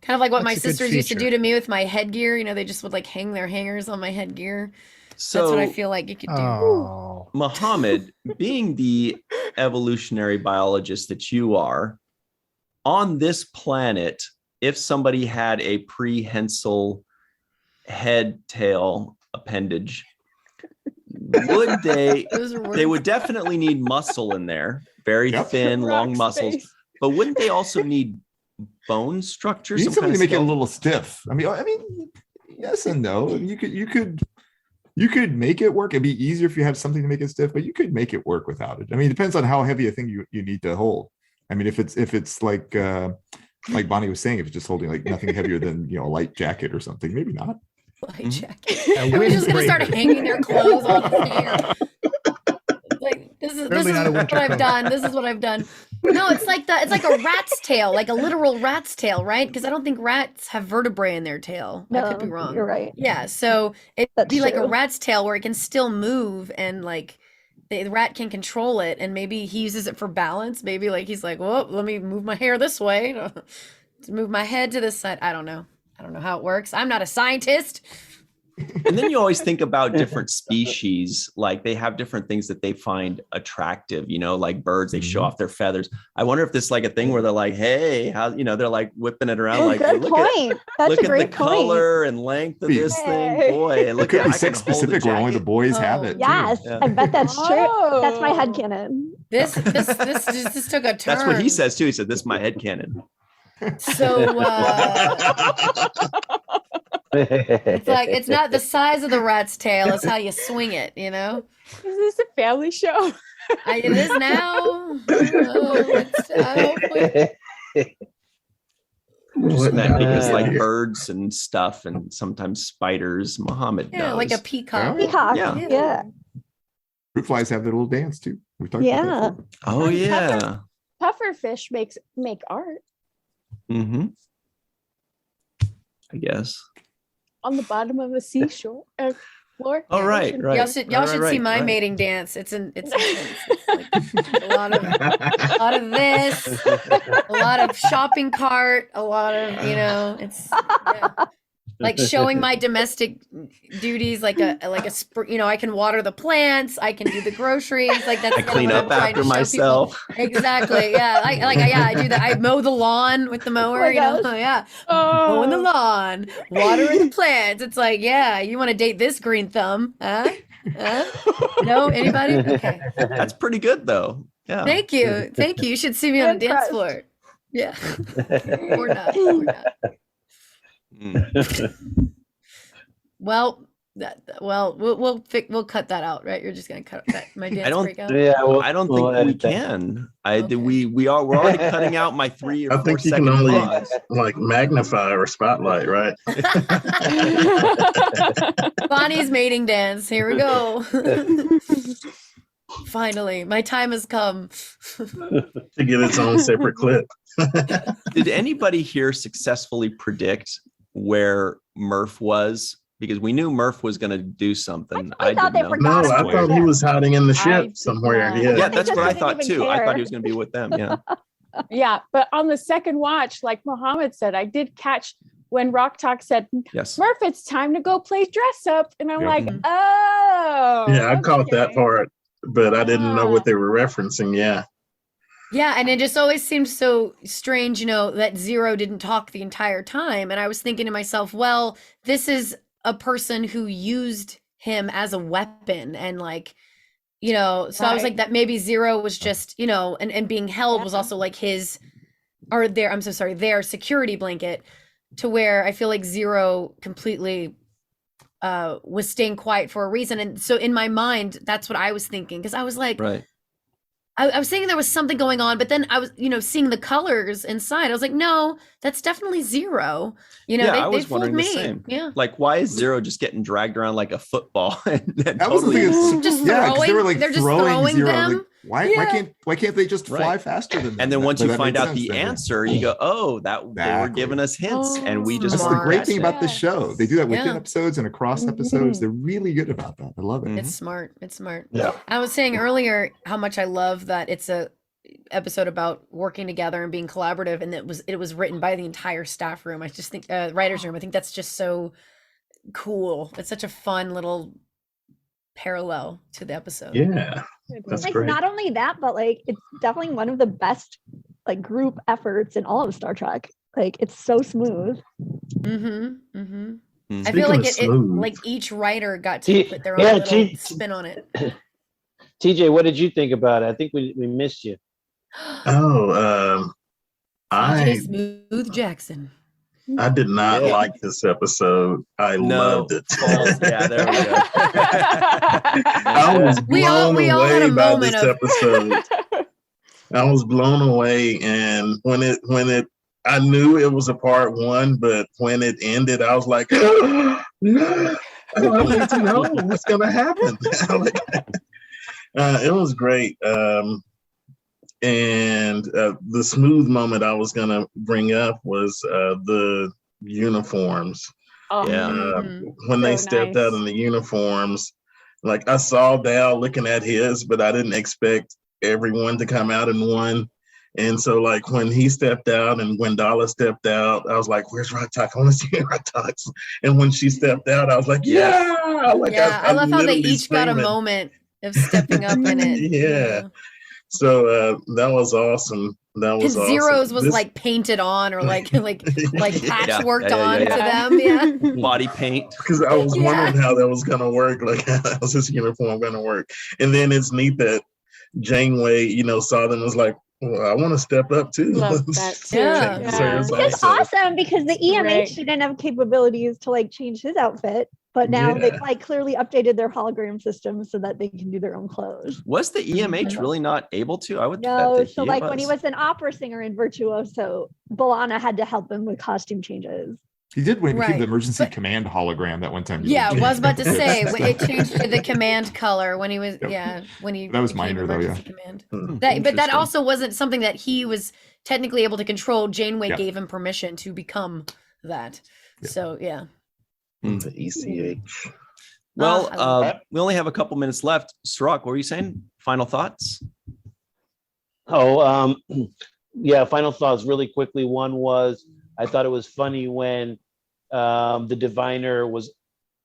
of like what my That's a good sisters used to feature. do to me with my headgear. They just would like hang their hangers on my headgear. So That's what I feel like you could do. Oh, Mohamed, being the evolutionary biologist that you are, on this planet, if somebody had a prehensile head tail appendage, would they Those are they words. would definitely need muscle in there, very Yep. thin, long Rock muscles, space. but wouldn't they also need bone structure? You need some something to kind of make it a skeleton? little stiff. I mean, yes and no. You could make it work. It'd be easier if you had something to make it stiff, but you could make it work without it. I mean, it depends on how heavy a thing you need to hold. I mean, if it's like Bonnie was saying, if it's just holding like nothing heavier than a light jacket or something, maybe not. Light jacket. a We're just gonna start windbreaker. hanging their clothes on his hair. Like this is Certainly not a what winter I've coat. done. This is what I've done. No, it's like a rat's tail, like a literal rat's tail, right? Because I don't think rats have vertebrae in their tail. I could be No, wrong. you're right. Yeah, so it'd That's be like a true. rat's tail where it can still move and like the rat can control it, and maybe he uses it for balance. Maybe like he's like, well, let me move my hair this way to move my head to this side. I don't know how it works. I'm not a scientist. And then you always think about different species, like they have different things that they find attractive, like birds, they show off their feathers. I wonder if this is like a thing where they're like, hey, how, they're like whipping it around, Oh, like, good look point. That's look a at the great point. color and length of this thing, boy. And It look could at be I can sex hold a specific where only the jacket. boys have Oh. it. too. Yes, Yeah. I bet that's true. That's my Oh. headcanon. This just took a turn. That's what he says too. He said, this is my headcanon. So it's like it's not the size of the rat's tail; it's how you swing it. Is this a family show? It is now. Hopefully- Just meant because like Yeah. birds and stuff and sometimes spiders, Mohamed yeah, knows. like a peacock. Peacock. Yeah. Yeah. Fruit flies have their little dance too. We talked Yeah. about that. Oh yeah. Puffer fish make art Mm-hmm. I guess. on the bottom of a seashore. Floor. Oh, right. Y'all should see my mating dance. It's like a lot of this, a lot of shopping cart, a lot of like showing my domestic duties, like I can water the plants, I can do the groceries, like that's I clean up after myself. Exactly. Yeah. I do that. I mow the lawn with the mower, mowing the lawn, watering the plants. It's like, yeah, you want to date this green thumb, huh? No, anybody? Okay. That's pretty good though. Yeah. Thank you. You should see me on a dance floor. Yeah. Or not. Well, we'll cut that out, right? You're just gonna cut that my dance breakout. Yeah, I don't think we can. We're already cutting out my 3 or 4 I think you second can only pause. like magnify or spotlight, right? Bonnie's mating dance. Here we go. Finally, my time has come To get its own separate clip. Did anybody here successfully predict where Murph was? Because we knew Murph was going to do something. I thought they didn't know. forgot. No, I thought he was hiding in the ship somewhere. not. Yeah. Yeah, that's what I Didn't thought even too. I care. thought he was going to be with them. Yeah. Yeah, but on the second watch, like Mohamed said, I did catch when Rock Talk said, Yes. Murph, it's time to go play dress up. And I'm Yeah. like, oh. Yeah, I caught that okay. part, but I didn't know what they were referencing. Yeah. Yeah, and it just always seemed so strange, that Zero didn't talk the entire time. And I was thinking to myself, well, this is a person who used him as a weapon. And so I was like, that maybe Zero was just, and being held was also like their security blanket, to where I feel like Zero completely was staying quiet for a reason. And so in my mind, that's what I was thinking. Because I was like, Right. I was thinking there was something going on, but then I was, seeing the colors inside. I was like, no, that's definitely Zero. I they was fooled wondering the me. same. Yeah. Like, why is Zero just getting dragged around like a football? And That was the thing. It's- Just yeah, 'cause they were like they're just throwing throwing Zero. them. Like, why can't they just fly Right. faster than them? And then once But you that find makes out the sense then, yeah. answer, you go, oh, they were Exactly. giving us hints, and we just That's the Smart. great thing guessing. about the show. They do that within Yeah. episodes and across episodes. They're really good about that. I love it. It's smart. It's smart. Yeah. I was saying earlier how much I love that it's a episode about working together and being collaborative, and it was written by the entire staff room. I just think writers room. I think that's just so cool. It's such a fun little parallel to the episode. Yeah. That's Like great. not only that, but like it's definitely one of the best like group efforts in all of Star Trek. Like it's so smooth. Mm-hmm. Mm-hmm. I Mhm. feel Speaking like of it smooth. like each writer got to T- put their own yeah, little T- spin on it. TJ, what did you think about it? I think we missed you. Oh, TJ I Smooth Jackson. did not Yeah. like this episode. I No. loved it. False. Yeah, there we go. I was We all blown had a away by moment this of- episode. I was blown away, and when it, I knew it was a part one, but when it ended, I was like, no, I need to know what's gonna happen. It was great. And the smooth moment I was gonna bring up was the uniforms. Oh, Yeah. When they So stepped out nice. in the uniforms, like I saw Dal looking at his, but I didn't expect everyone to come out in one. And so, like when he stepped out and Gwendolyn stepped out, I was like, "Where's Rock Talk? I want to see Rock Talks." And when she stepped out, I was like, Yes. "Yeah!" Like, Yeah, I love how they literally each got a screaming. moment of stepping up in it. Yeah. So that was awesome. That was Because awesome. Zero's was This- like painted on or like patchworked Yeah, on yeah. to them. Yeah. Body paint. because I was Yeah. wondering how that was gonna work. Like, how's this uniform gonna work? And then it's neat that Janeway, saw them and was like, "Well, I want to step up too." Love that too. Yeah. So it's It's also- awesome because the EMH Right. didn't have capabilities to like change his outfit, but now Yeah. they've like clearly updated their hologram system so that they can do their own clothes. Was the EMH really not able to? I would bet No, that so he like when he was an opera singer in Virtuoso, Balana had to help him with costume changes. He did when he became Right. the emergency But- command hologram that one time. Yeah, I did. was about to say when it changed to the command color when he was Yep. when he That was became minor, though, yeah. emergency command. Hmm, But that interesting. also wasn't something that he was technically able to control. Janeway Yeah. gave him permission to become that. Yeah. So yeah. The ECH. Well, I love we only have a couple minutes left. Cirroc, what were you saying? Final thoughts? Oh, yeah. Final thoughts, really quickly. One was I thought it was funny when the diviner was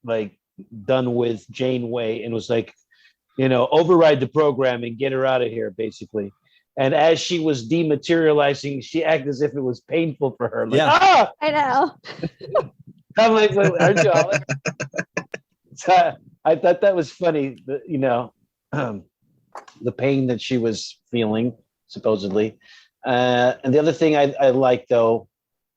like done with Janeway and was like, override the program and get her out of here, basically. And as she was dematerializing, she acted as if it was painful for her. Like, Yeah. I know. I'm like, aren't you all? So I thought that was funny. The pain that she was feeling, supposedly. And the other thing I liked, though,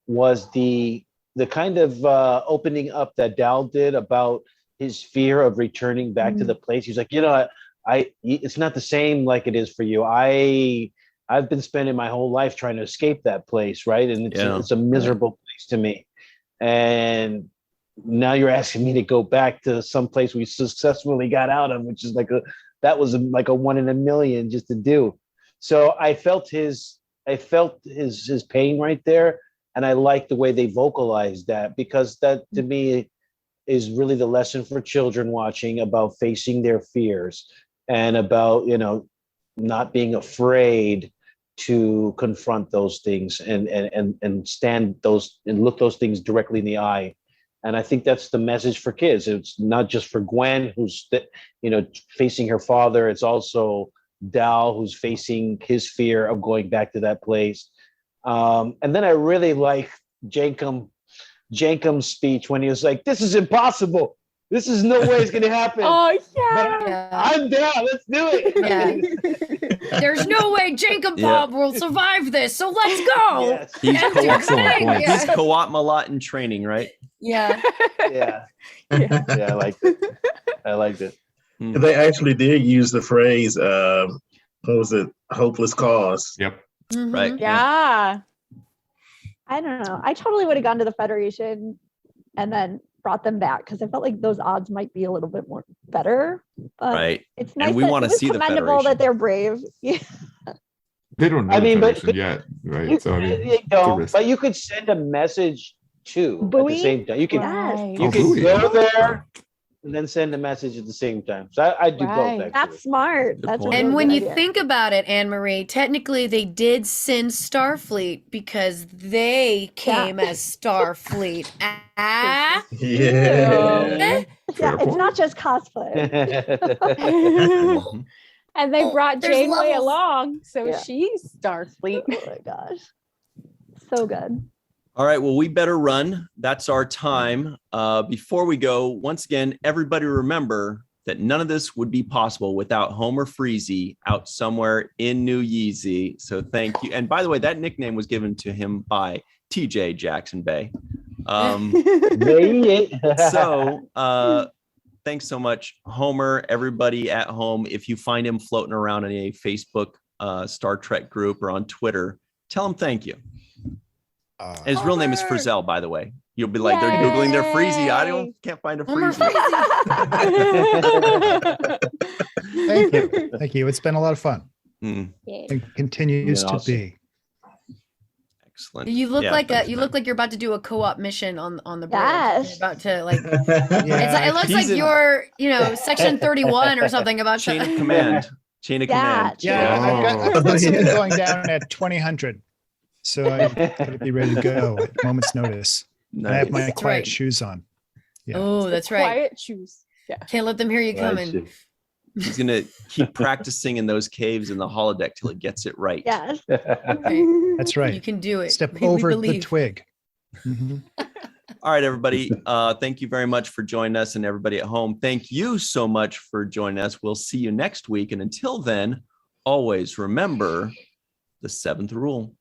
was the kind of opening up that Dal did about his fear of returning back to the place. He's like, it's not the same like it is for you. I've been spending my whole life trying to escape that place, right? And it's a miserable place to me. And now you're asking me to go back to some place we successfully got out of, which is that was like a 1 in a million just to do. So I felt his pain right there. And I like the way they vocalized that, because that to me is really the lesson for children watching about facing their fears and about, not being afraid to confront those things and stand those and look those things directly in the eye. And I think that's the message for kids. It's not just for Gwen, who's, facing her father. It's also Dal, who's facing his fear of going back to that place. And then I really like Jankum's speech when he was like, "This is impossible. This is no way it's going to happen. Oh, But yeah. I'm down. Let's do it." Yeah. There's no way Jacob Bob will survive this, so let's go. Yes. He's Excellent point. Yeah. He's co-op a lot in training, right? Yeah. Yeah. I liked it. I liked it. They actually did use the phrase, what was it? Hopeless cause. Yep. Mhm. Right. Yeah. I don't know. I totally would have gone to the Federation and then brought them back, because I felt like those odds might be a little bit more better. But Right. it's nice. we that- wanna it was see the commendable that Federation. they're brave. Yeah. They don't know I mean, the but- Federation yet, right? So I mean, You it's a don't, risk. but you could send a message too at the Buoy? same time. You can Right. you Oh, can buoy. go there and then send a message at the same time. So I do Right. both. That's Actually. smart. Good That's a point. And really when good you idea. think about it, Anne-Marie, technically they did send Starfleet because they came as Starfleet. Ah, Yeah. yeah, Fair it's point. not just cosplay. Mhm. And they brought There's Janeway levels. along, so Yeah. she's Starfleet. Oh my gosh, so good. All right. Well, we better run. That's our time. Before we go, once again, everybody remember that none of this would be possible without Homer Freezy out somewhere in New Yeezy. So thank you. And by the way, that nickname was given to him by TJ Jackson-Bey. So thanks so much, Homer. Everybody at home, if you find him floating around in a Facebook Star Trek group or on Twitter, tell him thank you. And his real name is Homer. Frizzell, by the way. You'll be like, they're Googling their Freezy. Can't find a Homer Freezy. Thank you. Thank you. It's been a lot of fun. Mm, And continues Yeah, to awesome. be. excellent. You look Yeah, like thanks, you man. look like you're about to do a co-op mission on the bridge. Yes. You're about to like. Yeah, It looks He's like in- you're Section 31 or something about Chain to- of command. Chain of Yeah, command. Yeah, I've got Oh. something Yeah. going down at 2000. So I gotta be ready to go at moment's notice. I have my Nice. That's quiet right. shoes on. Yeah. Oh, that's right. Quiet shoes. Yeah. Can't let them hear you coming. He's gonna keep practicing in those caves in the holodeck till he gets it right. Yes. That's You right. can do it. Step We over the believe. twig. Mhm. All right, everybody. Thank you very much for joining us, and everybody at home, thank you so much for joining us. We'll see you next week, and until then, always remember the seventh rule.